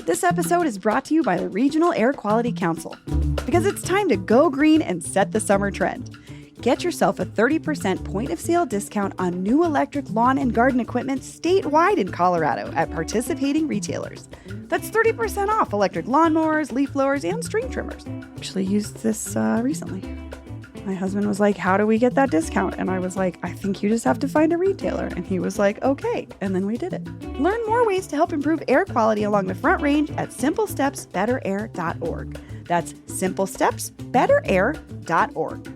This episode is brought to you by the Regional Air Quality Council. Because it's time to go green and set the summer trend. Get yourself a 30% point-of-sale discount on new electric lawn and garden equipment statewide in Colorado at participating retailers. That's 30% off electric lawnmowers, leaf blowers, and string trimmers. Actually used this recently. My husband was like, how do we get that discount? And I was like, I think you just have to find a retailer. And he was like, okay. And then we did it. Learn more ways to help improve air quality along the Front Range at simplestepsbetterair.org. That's simplestepsbetterair.org.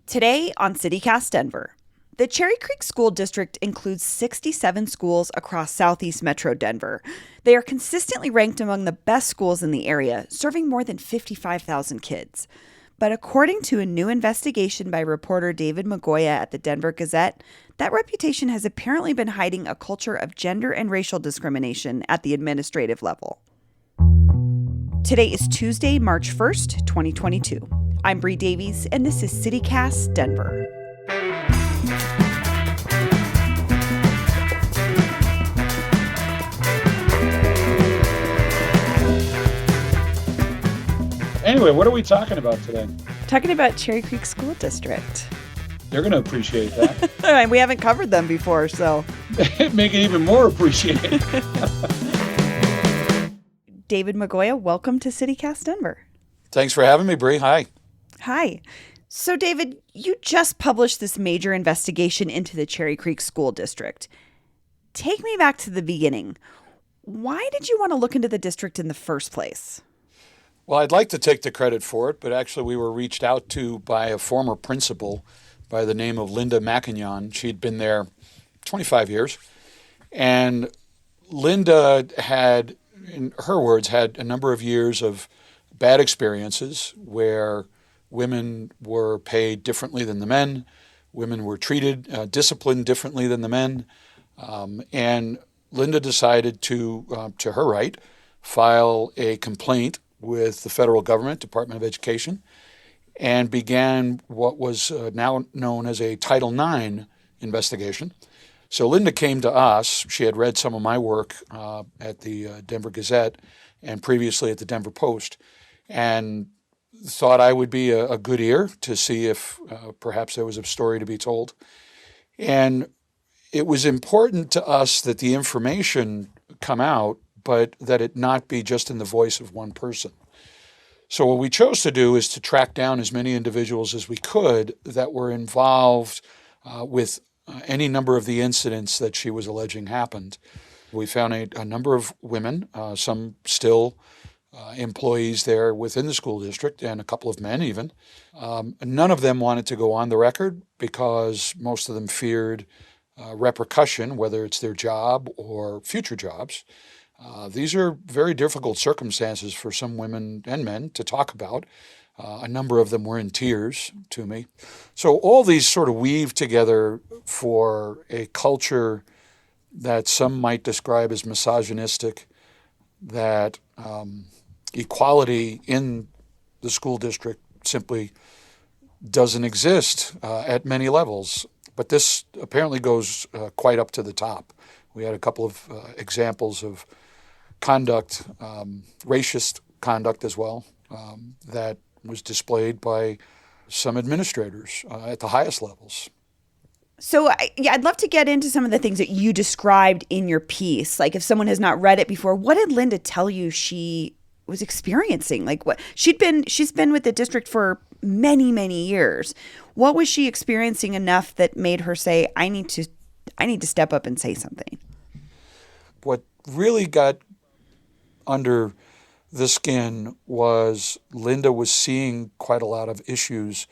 Today on CityCast Denver. The Cherry Creek School District includes 67 schools across southeast Metro Denver. They are consistently ranked among the best schools in the area, serving more than 55,000 kids. But according to a new investigation by reporter David Magoya at the Denver Gazette, that reputation has apparently been hiding a culture of gender and racial discrimination at the administrative level. Today is Tuesday, March 1st, 2022. I'm Bree Davies, and this is CityCast Denver. Anyway, what are we talking about today? Talking about Cherry Creek School District. They're going to appreciate that. We haven't covered them before, so. Make it even more appreciated. David Magoya, welcome to CityCast Denver. Thanks for having me, Bree. Hi. Hi. So, David, you just published this major investigation into the Cherry Creek School District. Take me back to the beginning. Why did you want to look into the district in the first place? Well, I'd like to take the credit for it, but actually we were reached out to by a former principal by the name of Linda McInyon. She'd been there 25 years. And Linda had, in her words, had a number of years of bad experiences where women were paid differently than the men, women were treated, disciplined differently than the men, and Linda decided to her right, file a complaint with the federal government, Department of Education, and began what was now known as a Title IX investigation. So Linda came to us. She had read some of my work at the Denver Gazette and previously at the Denver Post, and thought I would be a good ear to see if perhaps there was a story to be told. And it was important to us that the information come out, but that it not be just in the voice of one person. So what we chose to do is to track down as many individuals as we could that were involved with any number of the incidents that she was alleging happened. We found a number of women, some still employees there within the school district, and a couple of men even. None of them wanted to go on the record because most of them feared repercussion, whether it's their job or future jobs. These are very difficult circumstances for some women and men to talk about. A number of them were in tears to me. So all these sort of weave together for a culture that some might describe as misogynistic, that equality in the school district simply doesn't exist at many levels. But this apparently goes quite up to the top. We had a couple of examples of conduct, racist conduct as well, that was displayed by some administrators at the highest levels. So I'd love to get into some of the things that you described in your piece. Like if someone has not read it before, what did Linda tell you she was experiencing? Like what she's been with the district for many, many years. What was she experiencing enough that made her say, I need to step up and say something? What really got under the skin was Linda was seeing quite a lot of issues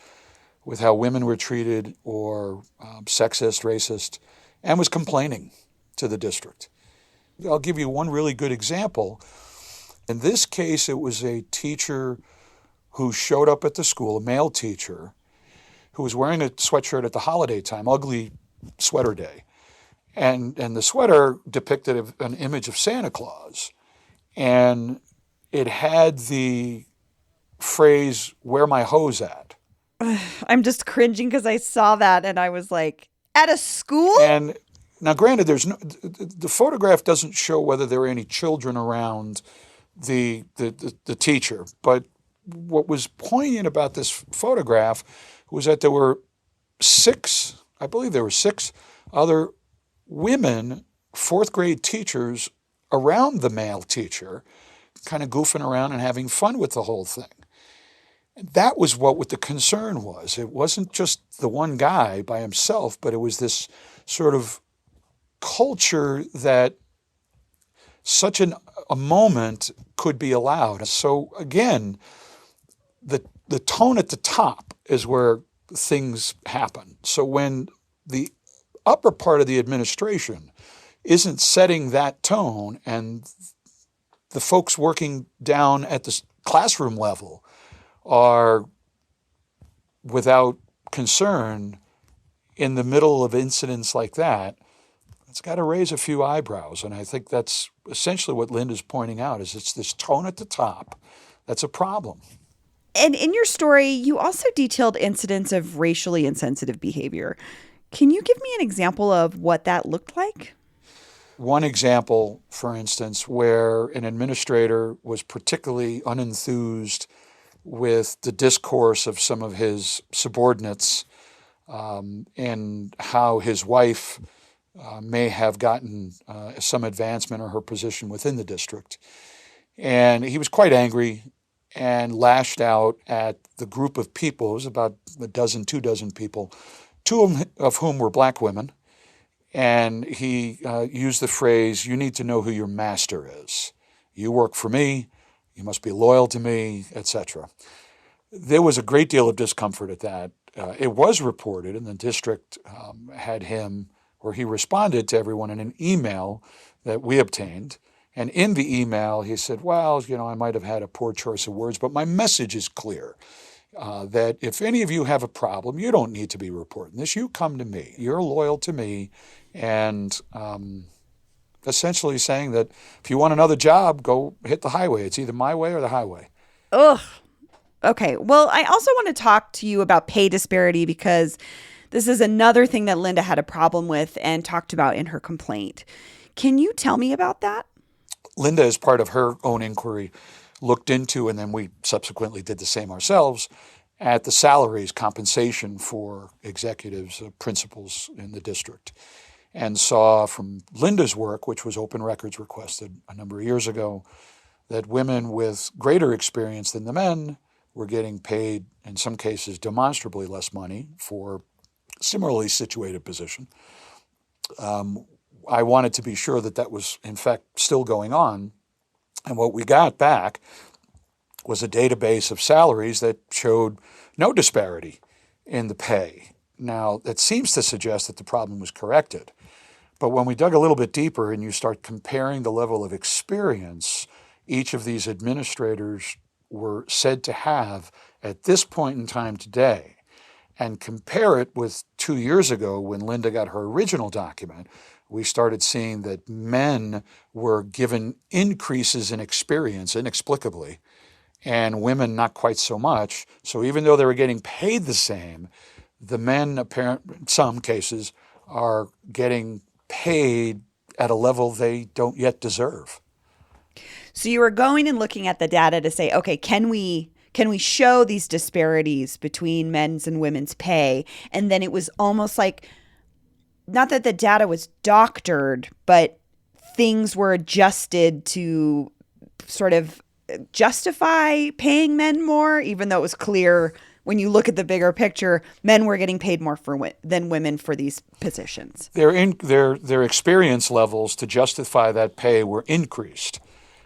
with how women were treated or sexist, racist, and was complaining to the district. I'll give you one really good example. In this case, it was a teacher who showed up at the school, a male teacher, who was wearing a sweatshirt at the holiday time, ugly sweater day. And the sweater depicted an image of Santa Claus. And it had the phrase, "Where my hose at?" I'm just cringing because I saw that and I was like, at a school? And Now, granted, the photograph doesn't show whether there are any children around the teacher, but what was poignant about this photograph was that there were I believe there were six other women, fourth grade teachers around the male teacher, kind of goofing around and having fun with the whole thing. And that was what the concern was. It wasn't just the one guy by himself, but it was this sort of culture that such a moment could be allowed. So again, the tone at the top is where things happen. So when the upper part of the administration isn't setting that tone, and the folks working down at the classroom level are without concern in the middle of incidents like that, it's got to raise a few eyebrows. And I think that's essentially what Linda's pointing out, is it's this tone at the top that's a problem. And in your story, you also detailed incidents of racially insensitive behavior. Can you give me an example of what that looked like? One example, for instance, where an administrator was particularly unenthused with the discourse of some of his subordinates, and how his wife may have gotten some advancement or her position within the district. And he was quite angry and lashed out at the group of people. It was about two dozen people, two of whom were black women. And he used the phrase, "You need to know who your master is. You work for me, you must be loyal to me," etc. There was a great deal of discomfort at that. It was reported, and the district had him, or he responded to everyone in an email that we obtained. And in the email, he said, "Well, I might have had a poor choice of words, but my message is clear. That if any of you have a problem, you don't need to be reporting this. You come to me. You're loyal to me." And essentially saying that if you want another job, go hit the highway. It's either my way or the highway. Ugh. Okay. Well, I also want to talk to you about pay disparity, because this is another thing that Linda had a problem with and talked about in her complaint. Can you tell me about that? Linda, as part of her own inquiry, looked into, and then we subsequently did the same ourselves, at the salaries, compensation for executives, principals in the district, and saw from Linda's work, which was open records requested a number of years ago, that women with greater experience than the men were getting paid, in some cases, demonstrably less money for similarly situated position. I wanted to be sure that that was, in fact, still going on. And what we got back was a database of salaries that showed no disparity in the pay. Now, that seems to suggest that the problem was corrected. But when we dug a little bit deeper and you start comparing the level of experience each of these administrators were said to have at this point in time today, and compare it with 2 years ago when Linda got her original document, we started seeing that men were given increases in experience inexplicably, and women not quite so much. So even though they were getting paid the same, the men, in some cases, are getting paid at a level they don't yet deserve. So you were going and looking at the data to say, okay, can we show these disparities between men's and women's pay? And then it was almost like, not that the data was doctored, but things were adjusted to sort of justify paying men more, even though it was clear when you look at the bigger picture, men were getting paid more than women for these positions. Their experience levels to justify that pay were increased.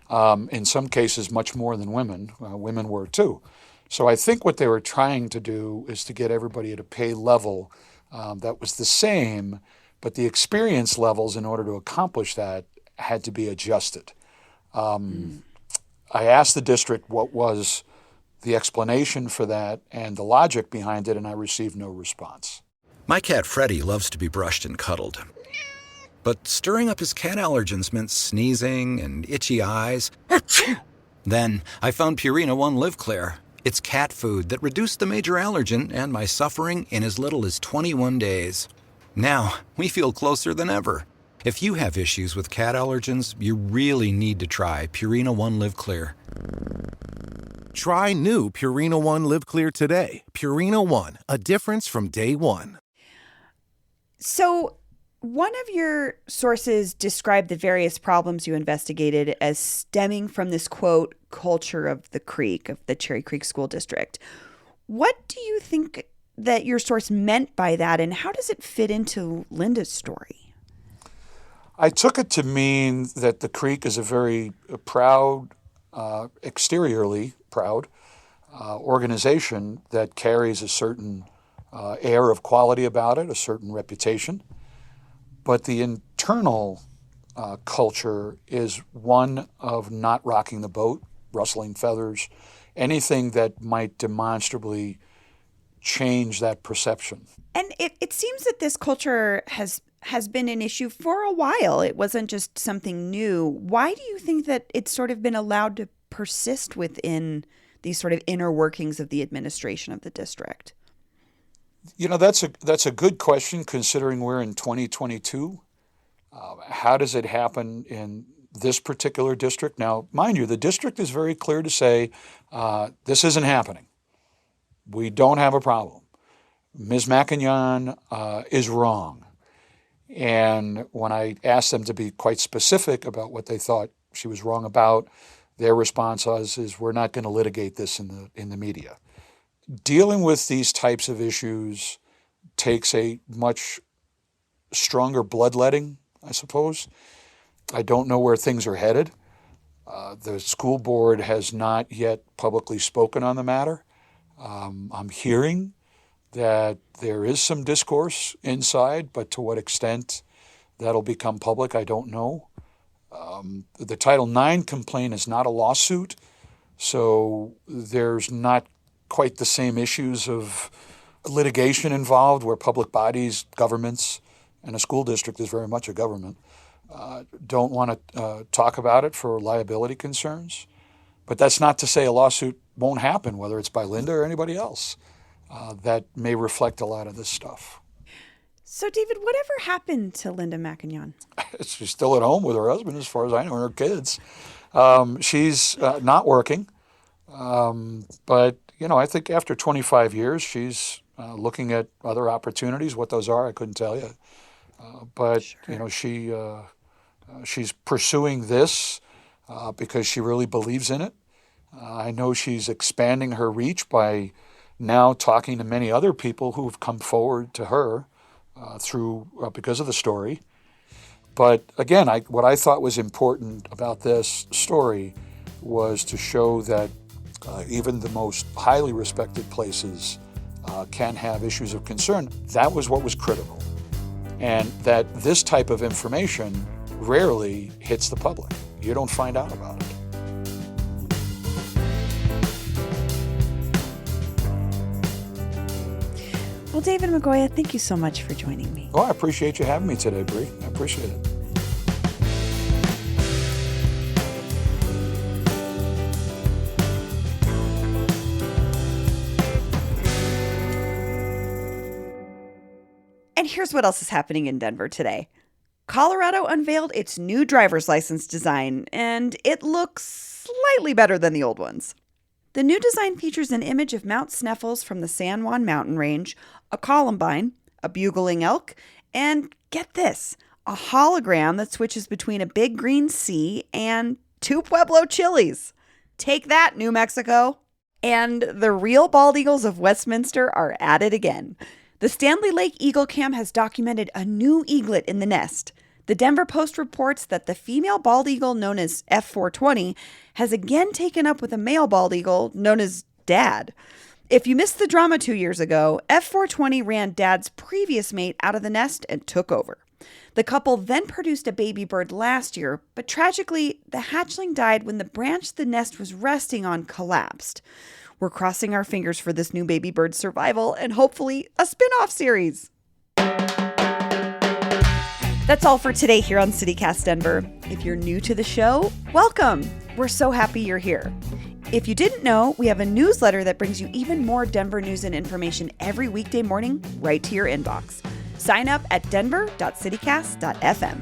In some cases, much more than women. Women were too. So I think what they were trying to do is to get everybody at a pay level that was the same, but the experience levels, in order to accomplish that, had to be adjusted. I asked the district what was the explanation for that and the logic behind it, and I received no response. My cat Freddie loves to be brushed and cuddled. But stirring up his cat allergens meant sneezing and itchy eyes. Then I found Purina One Live Clear. It's cat food that reduced the major allergen and my suffering in as little as 21 days. Now, we feel closer than ever. If you have issues with cat allergens, you really need to try Purina One Live Clear. Try new Purina One Live Clear today. Purina One, a difference from day one. So, one of your sources described the various problems you investigated as stemming from this, quote, culture of the creek, of the Cherry Creek School District. What do you think that your source meant by that, and how does it fit into Linda's story? I took it to mean that the creek is a very proud, exteriorly proud organization that carries a certain air of quality about it, a certain reputation. But the internal culture is one of not rocking the boat, rustling feathers, anything that might demonstrably change that perception. And it seems that this culture has been an issue for a while. It wasn't just something new. Why do you think that it's sort of been allowed to persist within these sort of inner workings of the administration of the district? You know, that's a good question considering we're in 2022. How does it happen in this particular district? Now, mind you, the district is very clear to say this isn't happening. We don't have a problem. Ms. McAnyon is wrong. And when I asked them to be quite specific about what they thought she was wrong about, their response is we're not going to litigate this in the media. Dealing with these types of issues takes a much stronger bloodletting, I suppose. I don't know where things are headed. The school board has not yet publicly spoken on the matter. I'm hearing that there is some discourse inside, but to what extent that'll become public, I don't know. The Title IX complaint is not a lawsuit, so there's not quite the same issues of litigation involved where public bodies, governments, and a school district is very much a government, don't want to talk about it for liability concerns. But that's not to say a lawsuit won't happen, whether it's by Linda or anybody else. That may reflect a lot of this stuff. So, David, whatever happened to Linda McAnyon? She's still at home with her husband, as far as I know, and her kids. She's not working. But, you know, I think after 25 years, she's looking at other opportunities. What those are, I couldn't tell you. But, sure. You know, she's pursuing this because she really believes in it. I know she's expanding her reach by now talking to many other people who have come forward to her because of the story. But again, what I thought was important about this story was to show that even the most highly respected places can have issues of concern. That was what was critical. And that this type of information rarely hits the public. You don't find out about it. Well, David Magoya, thank you so much for joining me. Oh, I appreciate you having me today, Bree. I appreciate it. And here's what else is happening in Denver today. Colorado unveiled its new driver's license design, and it looks slightly better than the old ones. The new design features an image of Mount Sneffels from the San Juan mountain range, a columbine, a bugling elk, and get this, a hologram that switches between a big green sea and 2 Pueblo chilies. Take that, New Mexico! And the real bald eagles of Westminster are at it again. The Stanley Lake Eagle Cam has documented a new eaglet in the nest. The Denver Post reports that the female bald eagle known as F420 has again taken up with a male bald eagle known as Dad. If you missed the drama 2 years ago, F420 ran Dad's previous mate out of the nest and took over. The couple then produced a baby bird last year, but tragically, the hatchling died when the branch the nest was resting on collapsed. We're crossing our fingers for this new baby bird's survival and hopefully a spin-off series. That's all for today here on CityCast Denver. If you're new to the show, welcome. We're so happy you're here. If you didn't know, we have a newsletter that brings you even more Denver news and information every weekday morning right to your inbox. Sign up at denver.citycast.fm.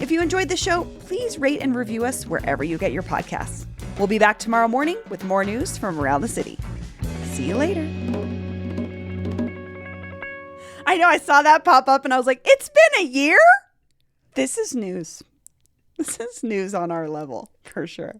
If you enjoyed the show, please rate and review us wherever you get your podcasts. We'll be back tomorrow morning with more news from around the city. See you later. I know, I saw that pop up and I was like, it's been a year? This is news. This is news on our level, for sure.